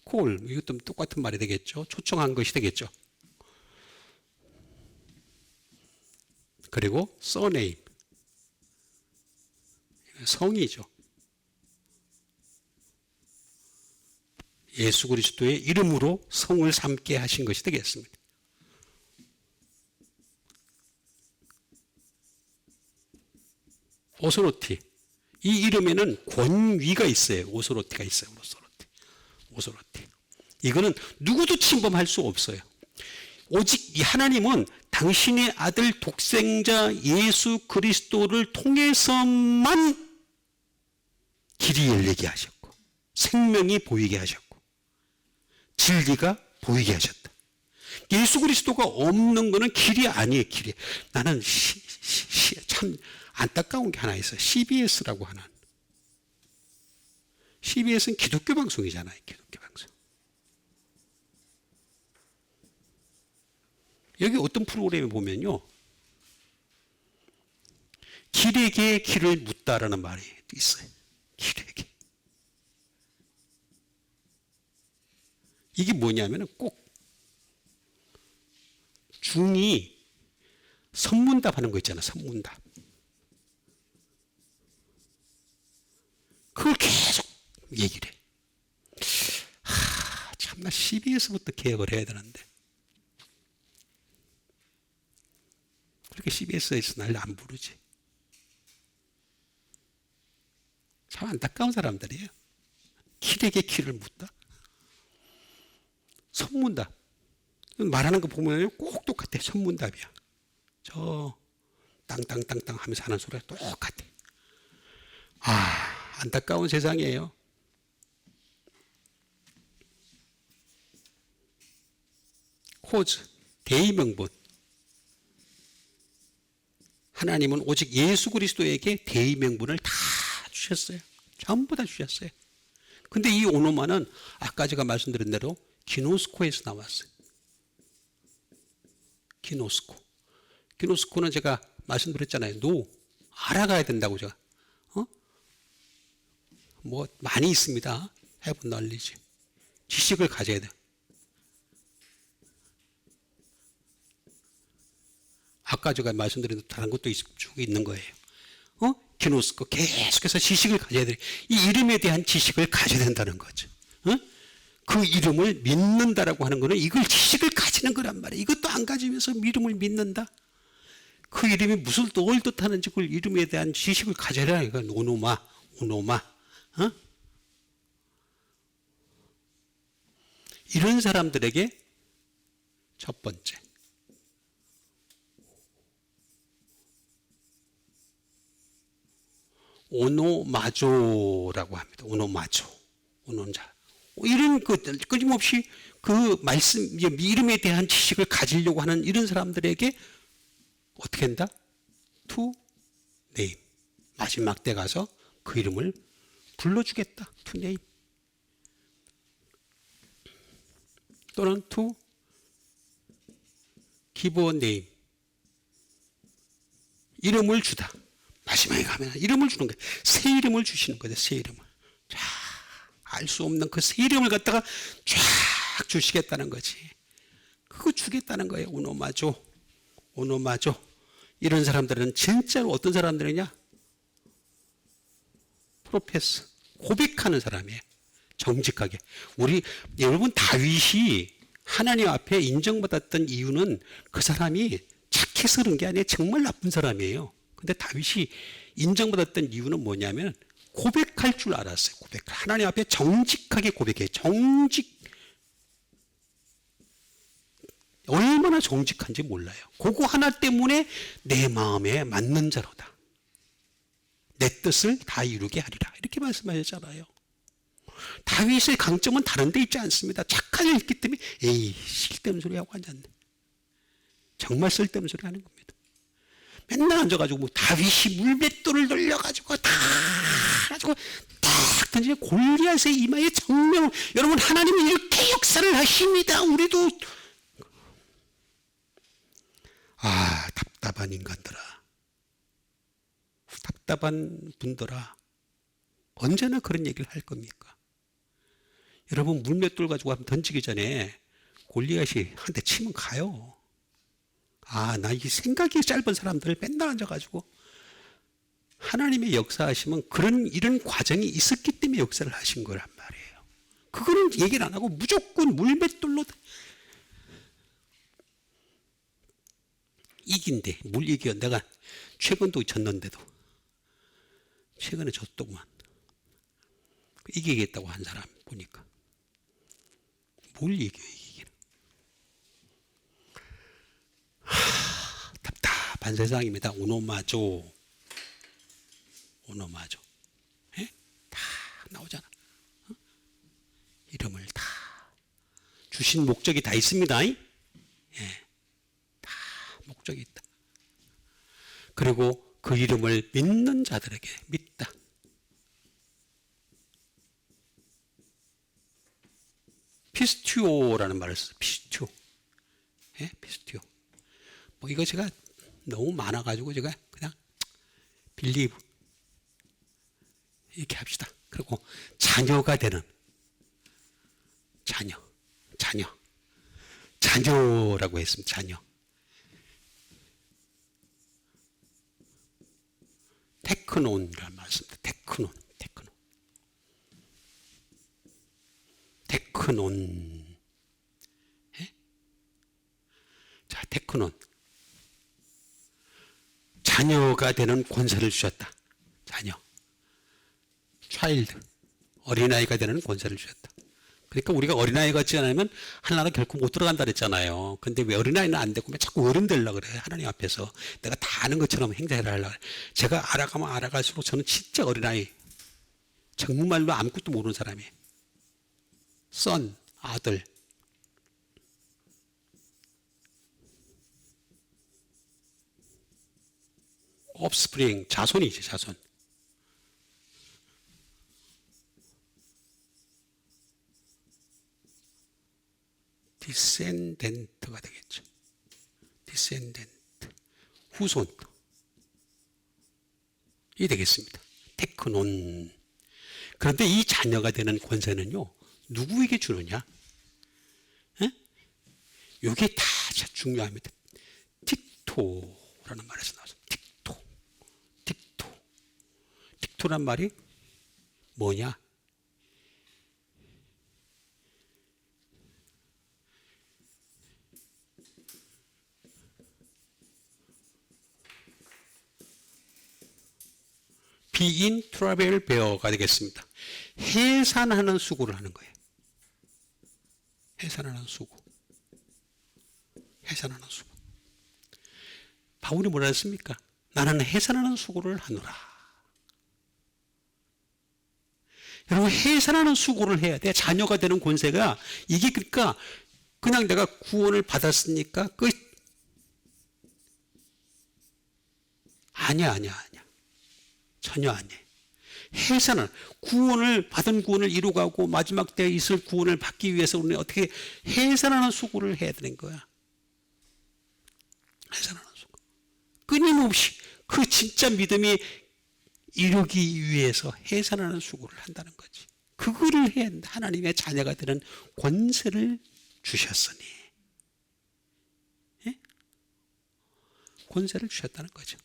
콜, 이것도 똑같은 말이 되겠죠. 초청한 것이 되겠죠. 그리고 surname, 성이죠. 예수 그리스도의 이름으로 성을 삼게 하신 것이 되겠습니다. 오소로티, 이 이름에는 권위가 있어요. 오소로티가 있어요. 오소로티. 이거는 누구도 침범할 수 없어요. 오직 이 하나님은 당신의 아들 독생자 예수 그리스도를 통해서만 길이 열리게 하셨고, 생명이 보이게 하셨고, 진리가 보이게 하셨다. 예수 그리스도가 없는 거는 길이 아니에요. 길이. 나는 참 안타까운 게 하나 있어. CBS라고 하는. CBS는 기독교 방송이잖아요. 기독교 방송. 여기 어떤 프로그램에 보면요, 길에게 길을 묻다라는 말이 있어요. 길에게. 이게 뭐냐면 꼭 중이 선문답 하는 거 있잖아. 선문답. 그걸 계속 얘기를 해. 참나 CBS부터 개혁을 해야 되는데. 그렇게 CBS에서 날 안 부르지. 참 안타까운 사람들이에요. 길에게 길을 묻다. 선문답. 말하는 거 보면 꼭 똑같아. 선문답이야. 저 땅땅땅땅 하면서 하는 소리가 똑같아. 안타까운 세상이에요. 코즈, 대의명분. 하나님은 오직 예수 그리스도에게 대의명분을 다 주셨어요. 전부 다 주셨어요. 근데 이 오노마는 아까 제가 말씀드린 대로 기노스코에서 나왔어요. 기노스코. 기노스코는 제가 말씀드렸잖아요. 알아가야 된다고 제가. 뭐 많이 있습니다. Have knowledge. 지식을 가져야 돼. 아까 제가 말씀드린 다른 것도 쭉 있는 거예요. 기노스코 계속해서 지식을 가져야 돼. 이 이름에 대한 지식을 가져야 된다는 거죠. 그 이름을 믿는다라고 하는 거는 이걸 지식을 가지는 거란 말이에요. 이것도 안 가지면서 이름을 믿는다. 그 이름이 무슨 뭘 뜻하는지 그 이름에 대한 지식을 가져라. 이건 오노마. 이런 사람들에게 첫 번째. 오노마조라고 합니다. 오노마조. 오노자. 이런 끊임없이 그 말씀, 이름에 대한 지식을 가지려고 하는 이런 사람들에게 어떻게 한다? To name. 마지막 때 가서 그 이름을 불러주겠다. To name. 또는 to give a name. 이름을 주다. 마지막에 가면 이름을 주는 거예요. 새 이름을 주시는 거예요. 새 이름을. 자, 알 수 없는 그 새 이름을 갖다가 쫙 주시겠다는 거지. 그거 주겠다는 거예요. 오노마조. 이런 사람들은 진짜로 어떤 사람들이냐? 프로페스. 고백하는 사람이에요. 정직하게. 여러분 다윗이 하나님 앞에 인정받았던 이유는 그 사람이 착해서 그런 게 아니에요. 정말 나쁜 사람이에요. 근데 다윗이 인정받았던 이유는 뭐냐면 고백할 줄 알았어요. 하나님 앞에 정직하게 고백해요. 얼마나 정직한지 몰라요. 그거 하나 때문에 내 마음에 맞는 자로다. 내 뜻을 다 이루게 하리라. 이렇게 말씀하셨잖아요. 다윗의 강점은 다른 데 있지 않습니다. 착한 일 있기 때문에 쓸데없는 소리 하고 앉았네. 정말 쓸데없는 소리 하는 겁니다. 맨날 앉아가지고 다윗이 물맷돌을 돌려가지고 다 던지고 골리앗의 이마에 정면. 여러분 하나님은 이렇게 역사를 하십니다. 우리도 답답한 인간들아, 답답한 분들아, 언제나 그런 얘기를 할 겁니까? 여러분 물맷돌 가지고 한번 던지기 전에 골리앗이 한 대 치면 가요. 나 이 생각이 짧은 사람들을 맨날 앉아가지고. 하나님의 역사하시면 이런 과정이 있었기 때문에 역사를 하신 거란 말이에요. 그거는 얘기를 안 하고 무조건 물맷돌로 이긴대. 뭘 이겨. 내가 최근도 졌는데도. 최근에 졌더구만. 이기겠다고 한 사람 보니까. 뭘 이겨요, 이기기는. 답답한 세상입니다. 오노마조. 예? 다 나오잖아. 이름을 다. 주신 목적이 다 있습니다. 목적이 있다. 그리고 그 이름을 믿는 자들에게 믿다. 피스티오라는 말을 써요. 피스티오. 예? 피스티오. 뭐 이거 제가 너무 많아가지고 제가 그냥 빌리브 이렇게 합시다. 그리고 자녀가 되는 자녀라고 했습니다. 자녀. 테크논이라는 말씀입니다. 테크논. 예? 자, 테크논. 자녀가 되는 권세를 주셨다. 자녀. 차일드. 어린아이가 되는 권세를 주셨다. 그러니까 우리가 어린아이 같지 않으면 하나는 결코 못 들어간다 그랬잖아요. 근데 왜 어린아이는 안 되고 왜 자꾸 어른 되려고 그래. 하나님 앞에서. 내가 다 아는 것처럼 행동을 하려고 그래. 제가 알아가면 알아갈수록 저는 진짜 어린아이. 정말로 아무것도 모르는 사람이에요. 선, 아들. 옵스프링, 자손이지, 자손. 디센덴트가 되겠죠. 디센덴트. 후손. 이 되겠습니다. 테크논. 그런데 이 자녀가 되는 권세는요, 누구에게 주느냐? 이게 다 중요합니다. 틱토라는 말에서 나왔습니다. 틱토란 말이 뭐냐? 비인 트라벨 베어가 되겠습니다. 해산하는 수고를 하는 거예요. 해산하는 수고. 바울이 뭐라 했습니까? 나는 해산하는 수고를 하노라. 여러분, 해산하는 수고를 해야 돼. 자녀가 되는 권세가 이게 그러니까 그냥 내가 구원을 받았으니까 끝. 아니야. 전혀 아니에요. 해산은 받은 구원을 이루가고 마지막 때에 있을 구원을 받기 위해서 우리는 어떻게 해산하는 수고를 해야 되는 거야. 해산하는 수고. 끊임없이 그 진짜 믿음이 이루기 위해서 해산하는 수고를 한다는 거지. 그거를 해야 한다. 하나님의 자녀가 되는 권세를 주셨으니. 예? 권세를 주셨다는 거죠.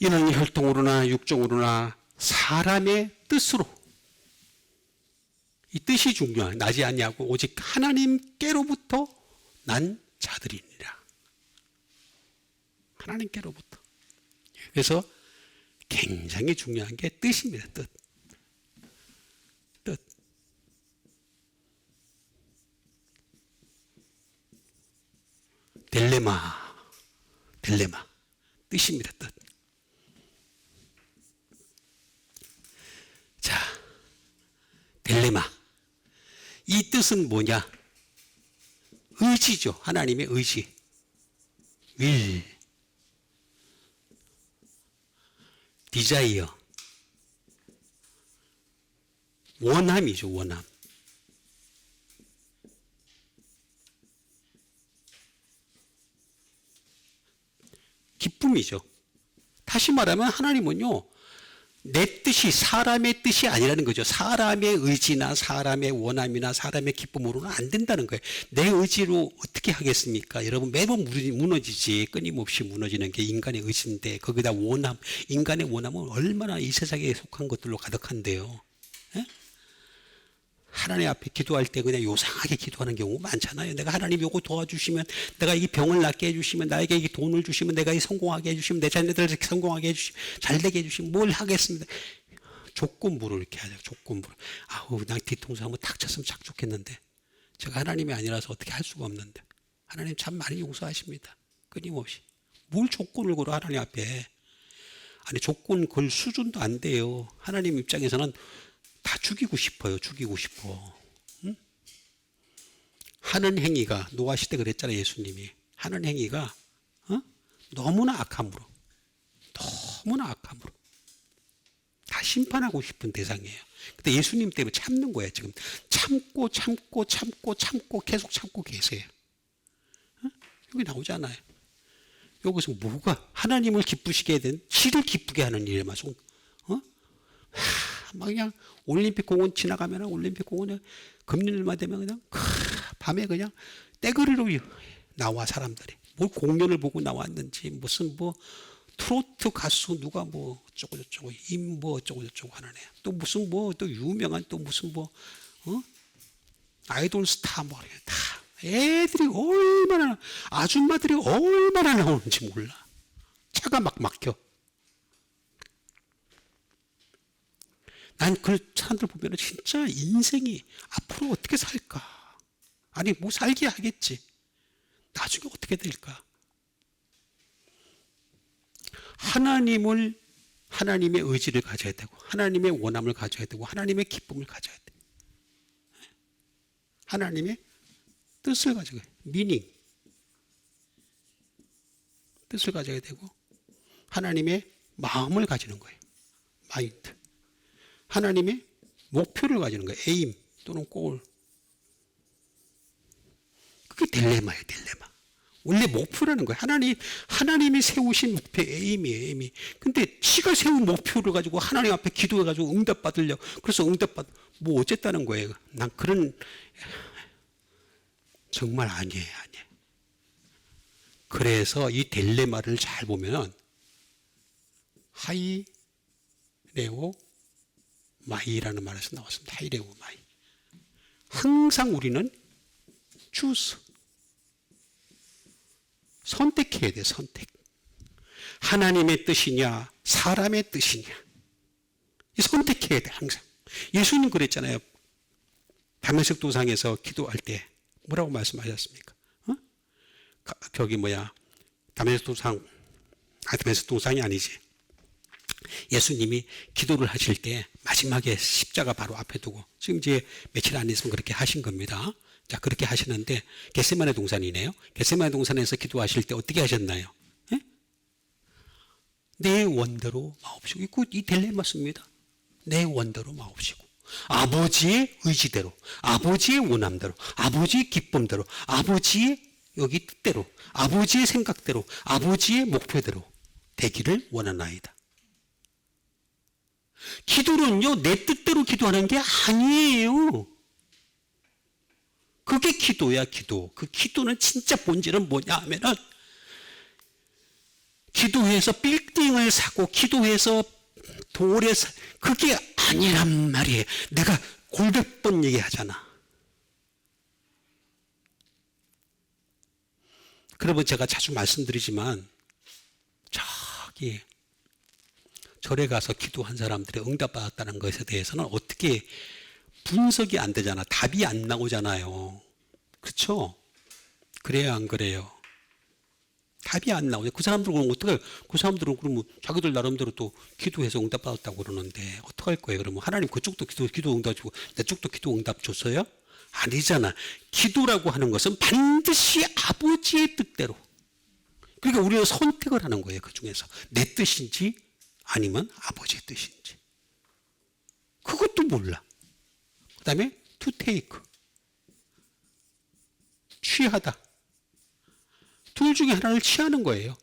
이는 혈통으로나 육정으로나 사람의 뜻으로. 이 뜻이 중요해. 나지 아니하고 오직 하나님께로부터 난 자들이니라. 하나님께로부터. 그래서 굉장히 중요한 게 뜻입니다. 뜻. 딜레마. 뜻입니다. 뜻. 자, 딜레마. 이 뜻은 뭐냐? 의지죠. 하나님의 의지. 윌. 디자이어. 원함이죠. 원함. 기쁨이죠. 다시 말하면 하나님은요, 내 뜻이 사람의 뜻이 아니라는 거죠. 사람의 의지나 사람의 원함이나 사람의 기쁨으로는 안 된다는 거예요. 내 의지로 어떻게 하겠습니까? 여러분, 매번 무너지지. 끊임없이 무너지는 게 인간의 의지인데, 거기다 원함, 인간의 원함은 얼마나 이 세상에 속한 것들로 가득한데요. 예? 하나님 앞에 기도할 때 그냥 요상하게 기도하는 경우 많잖아요. 내가 하나님 요거 도와주시면, 내가 이 병을 낫게 해주시면, 나에게 이 돈을 주시면, 내가 이 성공하게 해주시면, 내 자녀들 성공하게 해주시면, 잘되게 해주시면 뭘 하겠습니다. 조건부를 이렇게 하죠. 조건부를. 아우, 나 뒤통수 한번 탁 쳤으면 참 좋겠는데 제가 하나님이 아니라서 어떻게 할 수가 없는데. 하나님 참 많이 용서하십니다. 끊임없이. 뭘 조건을 걸어 하나님 앞에. 아니, 조건 걸 수준도 안 돼요. 하나님 입장에서는 다 죽이고 싶어요. 죽이고 싶어. 응? 하는 행위가 노아 시대 그랬잖아요. 예수님이 하는 행위가 너무나 악함으로 다 심판하고 싶은 대상이에요. 근데 예수님 때문에 참는 거예요. 지금 참고 계속 참고 계세요. 여기 나오잖아요. 여기서 뭐가 하나님을 기쁘시게 해야 되는, 지를 기쁘게 하는 일에만 막 그냥 올림픽 공원 지나가면 올림픽 공원에 금요일만 되면 그냥 밤에 그냥 떼거리로 나와 사람들이. 뭘 공연을 보고 나왔는지, 무슨 뭐 트로트 가수 누가 뭐 어쩌고 저쩌고 뭐 어쩌고 저쩌고 하는 애, 또 무슨 뭐 또 유명한 또 무슨 뭐 아이돌 스타 뭐 다 애들이 얼마나, 아줌마들이 얼마나 나오는지 몰라. 차가 막 막혀. 난 그 사람들 보면 진짜 인생이 앞으로 어떻게 살까? 아니 뭐 살게 하겠지. 나중에 어떻게 될까? 하나님의 의지를 가져야 되고, 하나님의 원함을 가져야 되고, 하나님의 기쁨을 가져야 돼. 하나님의 뜻을 가져야 돼. 미닝. 뜻을 가져야 되고, 하나님의 마음을 가지는 거예요. 마인드. 하나님의 목표를 가지는 거예요. 에임 또는 골. 그게 딜레마예요, 딜레마. 원래 목표라는 거예요. 하나님이 세우신 목표, 에임이에요, 에임이. 근데 지가 세운 목표를 가지고 하나님 앞에 기도해가지고 응답받으려고. 그래서 뭐 어쨌다는 거예요. 난 그런, 정말 아니에요. 그래서 이 딜레마를 잘 보면, 하이레오 마이라는 말에서 나왔습니다. 하이레오 마이. 항상 우리는 choose. 선택해야 돼, 선택. 하나님의 뜻이냐, 사람의 뜻이냐. 선택해야 돼, 항상. 예수님 그랬잖아요. 다메섹 도상에서 기도할 때 뭐라고 말씀하셨습니까? 다메섹 도상이 아니지. 예수님이 기도를 하실 때 마지막에 십자가 바로 앞에 두고, 지금 이제 며칠 안 있으면 그렇게 하신 겁니다. 자, 그렇게 하시는데, 겟세마네 동산이네요. 겟세마네 동산에서 기도하실 때 어떻게 하셨나요? 에? 내 원대로 마옵시고. 이 딜레마입니다. 내 원대로 마옵시고. 아버지의 의지대로, 아버지의 원함대로, 아버지의 기쁨대로, 아버지의 여기 뜻대로, 아버지의 생각대로, 아버지의 목표대로 되기를 원하나이다. 기도는요, 내 뜻대로 기도하는 게 아니에요. 그게 기도야, 기도. 그 기도는 진짜 본질은 뭐냐 하면은, 기도해서 빌딩을 사고, 기도해서 돌에 그게 아니란 말이에요. 내가 골백 번 얘기하잖아. 그러면 제가 자주 말씀드리지만, 저기 절에 가서 기도한 사람들이 응답받았다는 것에 대해서는 어떻게 분석이 안 되잖아. 답이 안 나오잖아요. 그렇죠? 그래요, 안 그래요? 답이 안 나오죠. 그 사람들은 어떡해요? 그 사람들은 그러면 자기들 나름대로 또 기도해서 응답받았다고 그러는데 어떡할 거예요? 그러면 하나님 그쪽도 기도 응답 주고 내 쪽도 기도 응답 줬어요? 아니잖아. 기도라고 하는 것은 반드시 아버지의 뜻대로. 그러니까 우리는 선택을 하는 거예요. 그 중에서 내 뜻인지 아니면 아버지의 뜻인지. 그것도 몰라. 그 다음에 to take. 취하다. 둘 중에 하나를 취하는 거예요.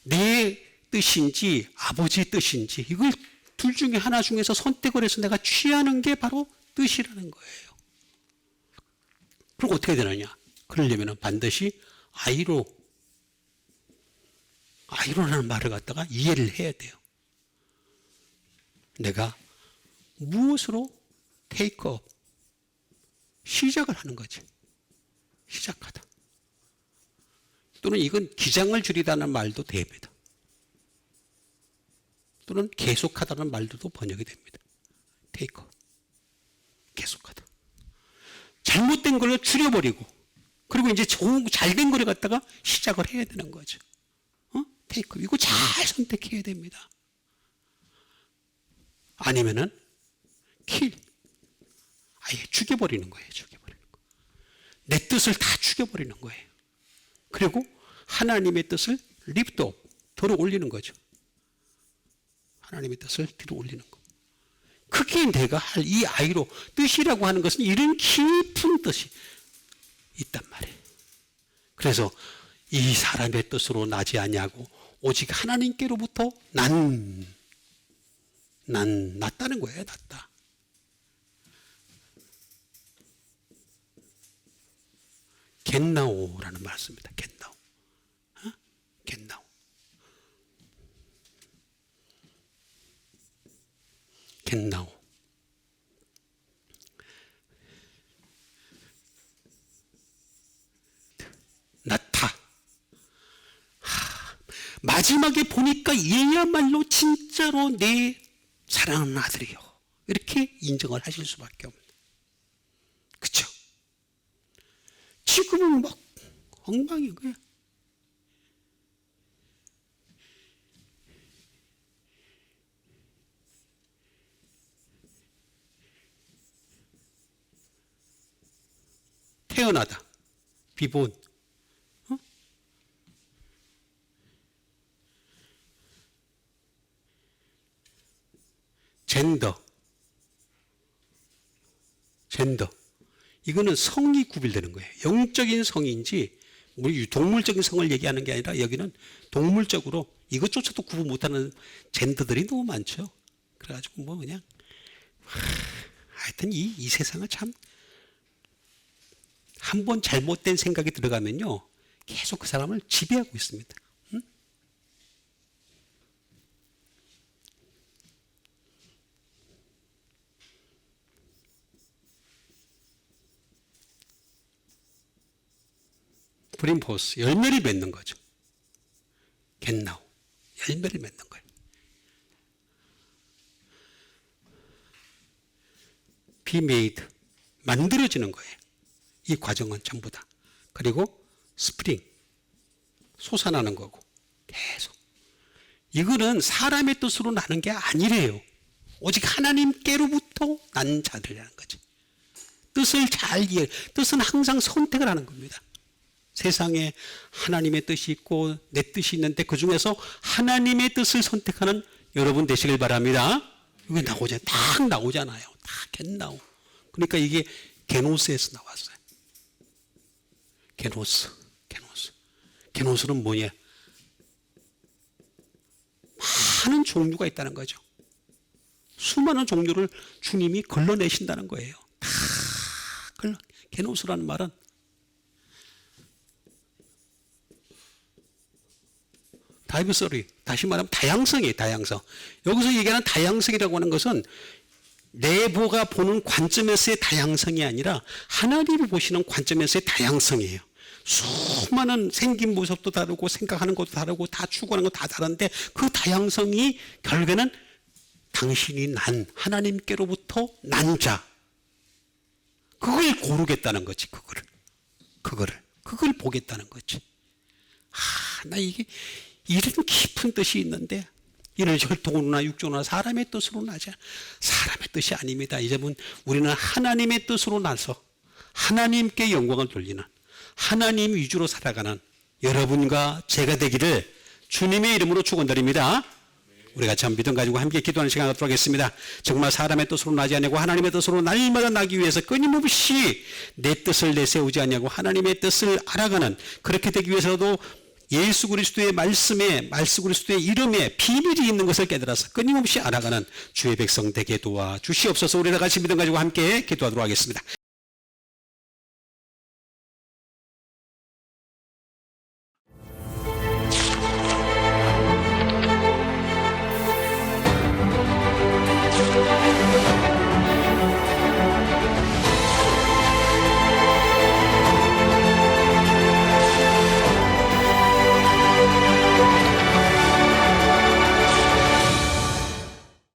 내 뜻인지 아버지의 뜻인지, 이걸 둘 중에 하나 중에서 선택을 해서 내가 취하는 게 바로 뜻이라는 거예요. 그리고 어떻게 되느냐? 그러려면 반드시 아이로라는 말을 갖다가 이해를 해야 돼요. 내가 무엇으로 take up, 시작을 하는 거지. 시작하다. 또는 이건 기장을 줄이다는 말도 됩니다. 또는 계속하다는 말도 번역이 됩니다. take up. 계속하다. 잘못된 걸로 줄여버리고, 그리고 이제 잘된 거를 갖다가 시작을 해야 되는 거죠. take up. 이거 잘 선택해야 됩니다. 아니면은 kill. 아예 죽여버리는 거예요. 죽여버리는 거. 내 뜻을 다 죽여버리는 거예요. 그리고 하나님의 뜻을 리프트업, 들어 올리는 거죠. 하나님의 뜻을 들어 올리는 거. 그게 내가 할 이 아이로, 뜻이라고 하는 것은 이런 깊은 뜻이 있단 말이에요. 그래서 이 사람의 뜻으로 나지 아니하고 오직 하나님께로부터 났다는 거예요. 났다. 겟나오라는 말을 씁니다. 겟나오. 겟나오. 겟나오. 낳다. 마지막에 보니까 얘야말로 진짜로 내 사랑하는 아들이요. 이렇게 인정을 하실 수밖에 없는. 그렇죠? 지금은 막 엉망인 거야. 태어나다. 비본. 젠더. 이거는 성이 구별되는 거예요. 영적인 성인지 우리 동물적인 성을 얘기하는 게 아니라 여기는 동물적으로 이것조차도 구분 못하는 젠더들이 너무 많죠. 그래가지고 뭐 그냥 하여튼 이 세상은 참 한 번 잘못된 생각이 들어가면요 계속 그 사람을 지배하고 있습니다. 브림포스, 열매를 맺는 거죠. 겟나오, 열매를 맺는 거예요. be made, 만들어지는 거예요. 이 과정은 전부 다. 그리고 스프링, 솟아나는 거고 계속. 이거는 사람의 뜻으로 나는 게 아니래요. 오직 하나님께로부터 난 자들이라는 거죠. 뜻을 잘 이해, 뜻은 항상 선택을 하는 겁니다. 세상에 하나님의 뜻이 있고 내 뜻이 있는데 그 중에서 하나님의 뜻을 선택하는 여러분 되시길 바랍니다. 이게 나오잖아요. 딱 나오잖아요. 다 겟나오. 그러니까 이게 게노스에서 나왔어요. 게노스. 게노스는 뭐냐? 많은 종류가 있다는 거죠. 수많은 종류를 주님이 걸러내신다는 거예요. 다 게노스라는 말은 다이버서리, 다시 말하면 다양성이에요. 다양성. 여기서 얘기하는 다양성이라고 하는 것은 내보가 보는 관점에서의 다양성이 아니라 하나님이 보시는 관점에서의 다양성이에요. 수많은 생긴 모습도 다르고 생각하는 것도 다르고 다 추구하는 것도 다 다른데 그 다양성이 결국에는 당신이 난 하나님께로부터 난 자, 그걸 고르겠다는 거지. 그걸 보겠다는 거지. 나 이게 이런 깊은 뜻이 있는데 이는 혈통으로나 육조나 사람의 뜻으로 나지 사람의 뜻이 아닙니다. 이제는 우리는 하나님의 뜻으로 나서 하나님께 영광을 돌리는 하나님 위주로 살아가는 여러분과 제가 되기를 주님의 이름으로 축원드립니다. 우리 같이 한번 믿음 가지고 함께 기도하는 시간 갖도록 하겠습니다. 정말 사람의 뜻으로 나지 아니하고 하나님의 뜻으로 날마다 나기 위해서 끊임없이 내 뜻을 내세우지 아니하고 하나님의 뜻을 알아가는, 그렇게 되기 위해서도 예수 그리스도의 말씀에, 예수 그리스도의 이름에 비밀이 있는 것을 깨달아서 끊임없이 알아가는 주의 백성 되게 도와 주시옵소서. 우리 다 같이 믿음 가지고 함께 기도하도록 하겠습니다.